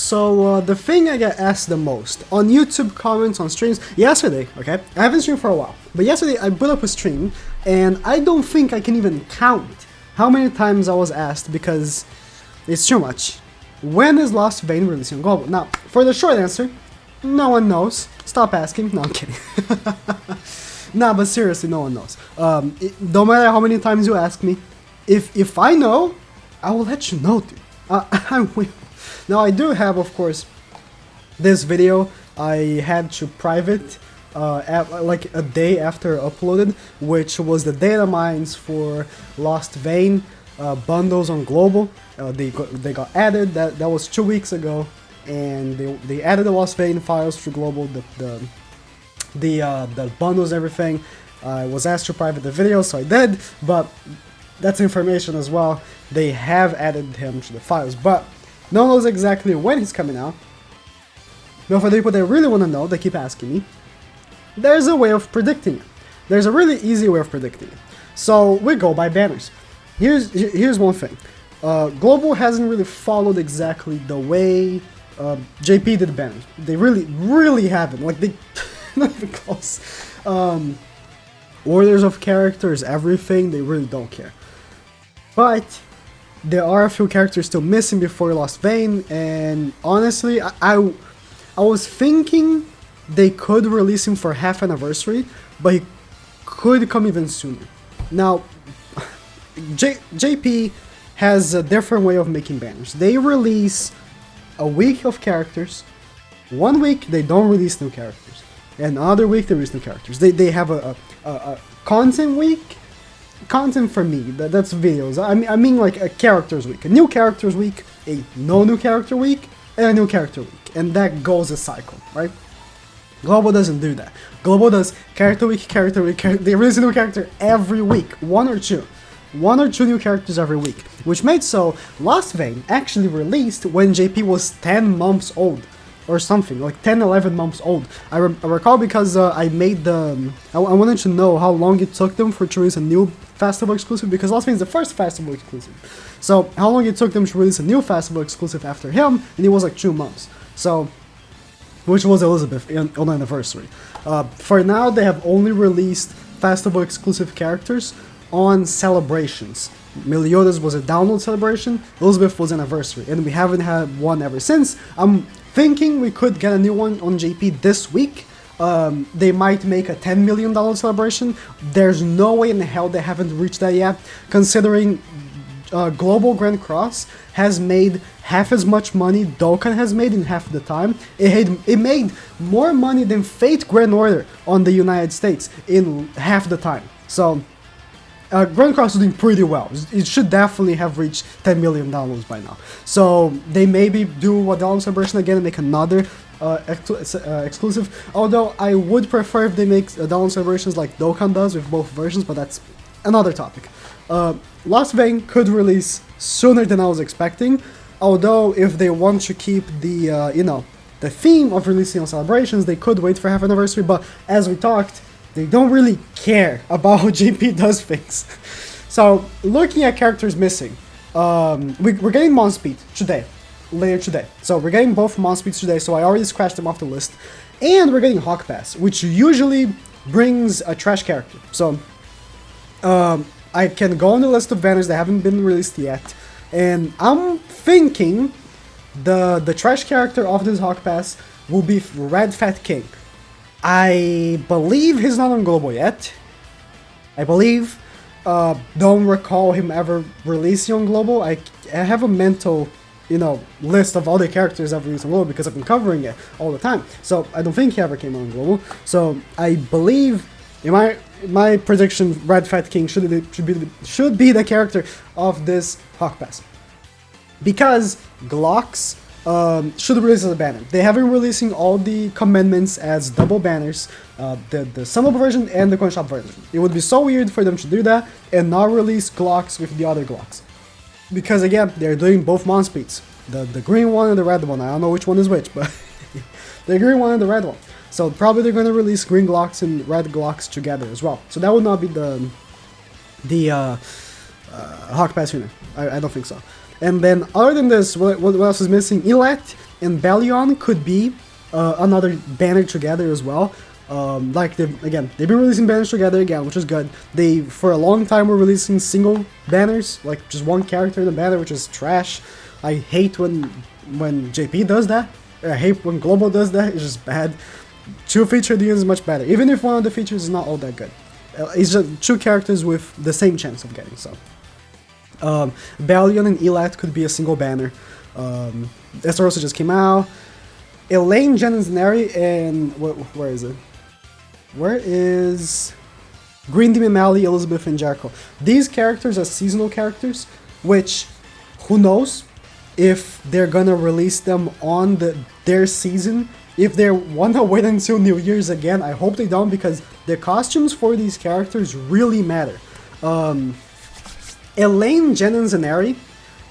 So the thing I get asked the most on YouTube comments, on streams, yesterday, okay, I haven't streamed for a while, but yesterday I put up a stream, and I don't think I can even count how many times I was asked, because it's too much. When is Lostvayne releasing on global? Now, for the short answer, no one knows. Stop asking. No, I'm kidding. Nah, but seriously, no one knows. No matter how many times you ask me, if I know, I will let you know, dude. I will. Now, I do have, of course, this video I had to private like a day after uploaded, which was the data mines for Lostvayne bundles on global. They got added. That was 2 weeks ago, and they added the Lostvayne files to global, the bundles, everything. I was asked to private the video, so I did, but that's information as well. They have added him to the files, but no one knows exactly when he's coming out. But for the people that really want to know, they keep asking me, there's a way of predicting it. There's a really easy way of predicting it. So we go by banners. Here's one thing. Global hasn't really followed exactly the way JP did banners. They really haven't. Like, they not even close. Orders of characters, everything, they really don't care. But there are a few characters still missing before Lostvayne, and honestly, I was thinking they could release him for half anniversary, but he could come even sooner. Now, JP has a different way of making banners. They release a week of characters, 1 week they don't release new characters, and another week they release new characters. They have a content week. Content for me, that's videos. I mean like a characters week, a new characters week, a no new character week, and a new character week, and that goes a cycle, right? Global doesn't do that. Global does character week, they release a new character every week, one or two new characters every week, which made so Lostvayne actually released when JP was 10 months old. Or something, like 10, 11 months old. I recall because I made the... I wanted to know how long it took them to release a new festival exclusive, because Lostvayne is the first festival exclusive. So, how long it took them to release a new festival exclusive after him, and it was like 2 months. So, which was Elizabeth on anniversary. For now, they have only released festival exclusive characters on celebrations. Meliodas was a download celebration, Elizabeth was anniversary, and we haven't had one ever since. I'm thinking we could get a new one on JP this week. They might make a $10 million celebration. There's no way in hell they haven't reached that yet, considering Global Grand Cross has made half as much money Dokkan has made in half the time. It made more money than Fate Grand Order on the United States in half the time. So Grand Cross is doing pretty well. It should definitely have reached 10 million downloads by now. So they maybe do a download celebration again and make another exclusive. Although I would prefer if they make download celebrations like Dokkan does with both versions, but that's another topic. Lostvayne could release sooner than I was expecting. Although if they want to keep the the theme of releasing on celebrations, they could wait for half anniversary. But as we talked, they don't really care about how JP does things. So, looking at characters missing, we're getting Monspeed today, later today. So, we're getting both Monspeeds today, so I already scratched them off the list. And we're getting Hawk Pass, which usually brings a trash character. So, I can go on the list of banners that haven't been released yet, and I'm thinking the trash character of this Hawk Pass will be Red Fat King. I believe he's not on global yet. I believe. Don't recall him ever releasing on global. I have a mental, list of all the characters I've released on global because I've been covering it all the time. So I don't think he ever came on global. So I believe, in my prediction, Red Fat King should be the character of this Hawk Pass, because Glocks should release as a banner. They have been releasing all the commandments as double banners, the summonable version and the coin shop version. It would be so weird for them to do that and not release Glocks with the other Glocks. Because again, they're doing both Monspeeds. The green one and the red one. I don't know which one is which, but the green one and the red one. So probably they're going to release green Glocks and red Glocks together as well. So that would not be the Hawk Pass winner. I don't think so. And then, other than this, what else is missing? Elet and Bellion could be another banner together as well. Like they've been releasing banners together again, which is good. They for a long time were releasing single banners, like just one character in the banner, which is trash. I hate when JP does that. I hate when Global does that. It's just bad. Two featured units is much better, even if one of the features is not all that good. It's just two characters with the same chance of getting so. Bellion and Elat could be a single banner. Estarossa just came out. Elaine, Jen, and Zenari, and where is it? Where is Green Demon Mally, Elizabeth, and Jericho? These characters are seasonal characters, which who knows if they're gonna release them on their season. If they wanna wait until New Year's again, I hope they don't, because the costumes for these characters really matter. Elaine, Jen, and Zenari,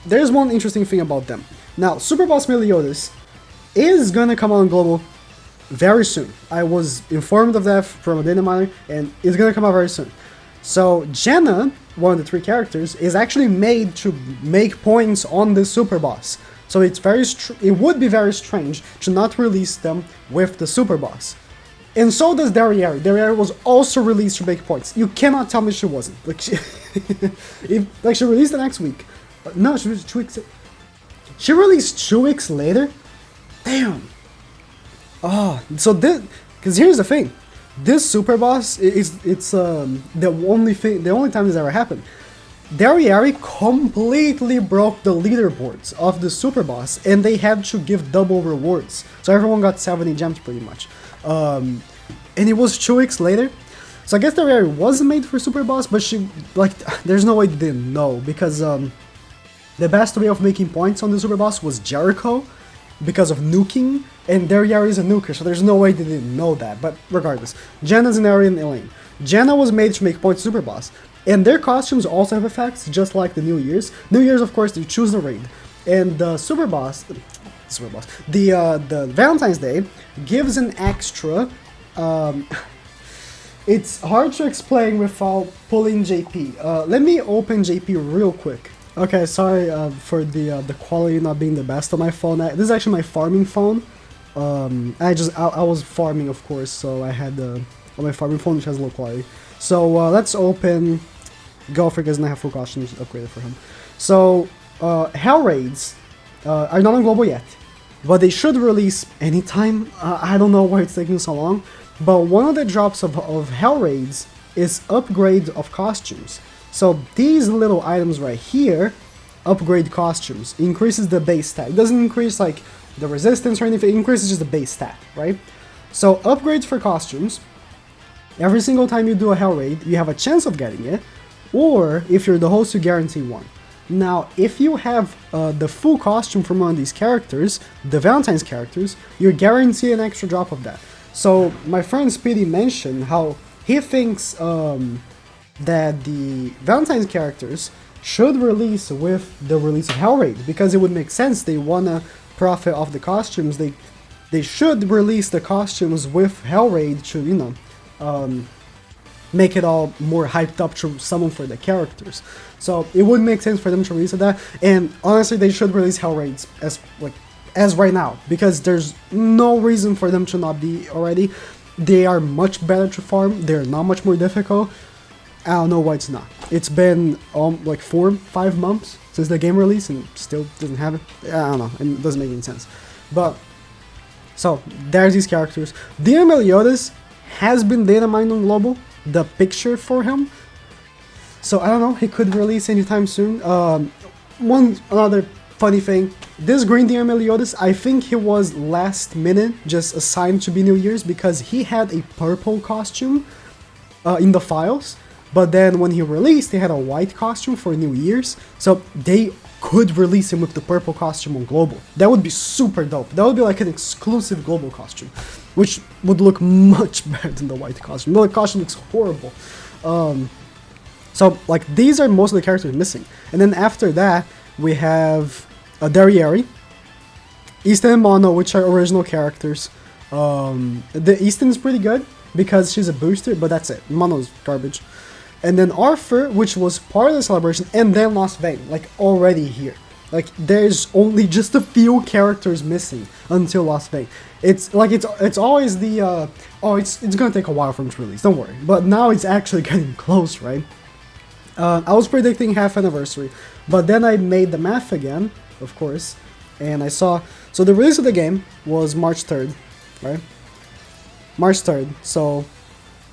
there's one interesting thing about them. Now, Super Boss Meliodas is gonna come on Global very soon. I was informed of that from a data miner, and it's gonna come out very soon. So Jenna, one of the three characters, is actually made to make points on the Super Boss. So it's it would be very strange to not release them with the Super Boss. And so does Darieri. Darieri was also released to make points. You cannot tell me she wasn't. Like she released the next week. No, she was 2 weeks. She released 2 weeks later. Damn. Oh, so this, because here's the thing, this Super Boss it's the only time this ever happened. Darieri completely broke the leaderboards of the Super Boss, and they had to give double rewards. So everyone got 70 gems pretty much. And it was 2 weeks later. So I guess Darieri wasn't made for Super Boss, but she, like, there's no way they didn't know, because the best way of making points on the Super Boss was Jericho, because of nuking, and Darieri is a nuker, so there's no way they didn't know that. But regardless, Jenna, Zenari, and Elaine. Jenna was made to make points Super Boss, and their costumes also have effects, just like the New Year's. New Year's, of course, you choose the raid, and the the Valentine's Day gives an extra. It's hard to explain without pulling JP. Let me open JP real quick. Okay, sorry for the quality not being the best on my phone. This is actually my farming phone. I was farming, of course, so I had on my farming phone, which has low quality. So let's open Golfer, because I have full costumes upgraded for him. So Hell Raids are not on global yet, but they should release anytime. I don't know why it's taking so long, but one of the drops of Hell Raids is upgrade of costumes. So these little items right here, upgrade costumes, increases the base stat. It doesn't increase like the resistance or anything, it increases just the base stat, right? So upgrades for costumes, every single time you do a Hell Raid, you have a chance of getting it, or if you're the host, you guarantee one. Now, if you have the full costume from one of these characters, the Valentine's characters, you're guaranteed an extra drop of that. So my friend Speedy mentioned how he thinks that the Valentine's characters should release with the release of Hell Raid, because it would make sense. They wanna profit off the costumes. They should release the costumes with Hell Raid to, you know, make it all more hyped up to summon for the characters. So it would make sense for them to release that. And honestly, they should release Hell Raids as right now, because there's no reason for them to not be already. They are much better to farm. They're not much more difficult. I don't know why it's not. It's been like 4-5 months since the game release, and still doesn't have it. I don't know, and it doesn't make any sense. But so there's these characters. Demon Meliodas has been data mined on global, the picture for him. So I don't know, he could release anytime soon. Another funny thing, this Green Demon Meliodas, I think he was last minute just assigned to be New Year's, because he had a purple costume in the files. But then when he released, they had a white costume for New Year's, so they could release him with the purple costume on global. That would be super dope. That would be like an exclusive global costume, which would look much better than the white costume. The costume looks horrible. So like these are most of the characters missing. And then after that, we have Darieri, Easton and Mono, which are original characters. The Easton is pretty good because she's a booster, but that's it. Mono's garbage. And then Arthur, which was part of the celebration, and then Lostvayne, like already here. Like, there's only just a few characters missing until Lostvayne. It's like it's always the oh, it's gonna take a while for them to release. Don't worry. But now it's actually getting close, right? I was predicting half anniversary, but then I made the math again, of course, and I saw. So the release of the game was March 3rd, right? March 3rd. So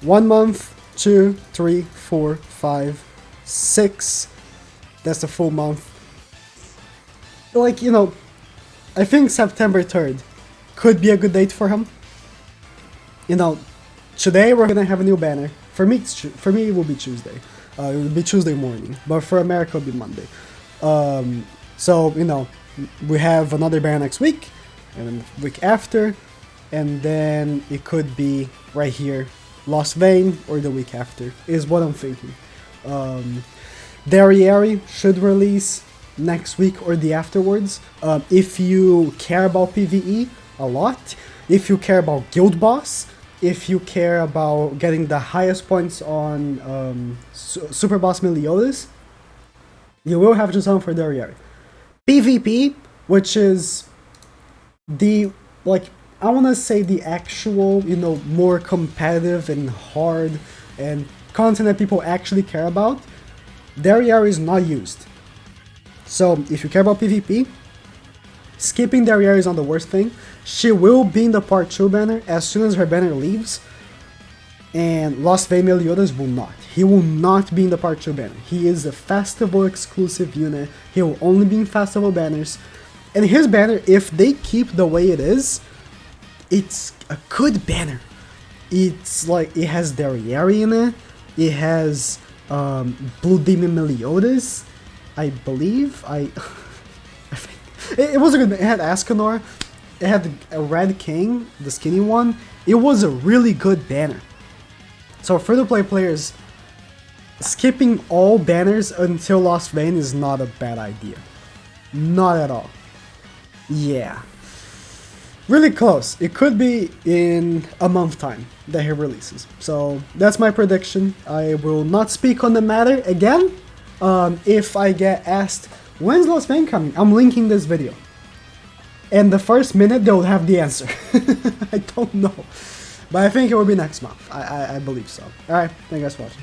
1 month, 2, 3, 4, 5, 6. That's the full month. Like, you know, I think September 3rd could be a good date for him. You know, today we're gonna have a new banner. For me, it will be Tuesday. It will be Tuesday morning, but for America it'll be Monday. So, you know, we have another banner next week, and then the week after, and then it could be right here, Lostvayne, or the week after, is what I'm thinking. Derriere should release next week or the afterwards. If you care about PvE a lot, if you care about Guild Boss, if you care about getting the highest points on Super Boss Meliodas, you will have to summon for Derriere. PvP, which is the, like, I want to say the actual, you know, more competitive and hard and content that people actually care about, Derriere is not used. So if you care about PvP, skipping Derriere is not the worst thing. She will be in the part 2 banner as soon as her banner leaves, and Lostvayne Meliodas will not. He will not be in the part 2 banner. He is a festival exclusive unit. He will only be in festival banners. And his banner, if they keep the way it is, it's a good banner. It's like, it has Derriere in it. It has Blue Demon Meliodas, I believe. I think it was a good. It had Ascanor. It had a Red King, the skinny one. It was a really good banner. So for the play players, skipping all banners until Lostvayne is not a bad idea. Not at all. Yeah. Really close. It could be in a month time that he releases. So that's my prediction. I will not speak on the matter again. If I get asked, when's Lostvayne coming? I'm linking this video. And the first minute they'll have the answer. I don't know. But I think it will be next month. I believe so. Alright, thank you guys for watching.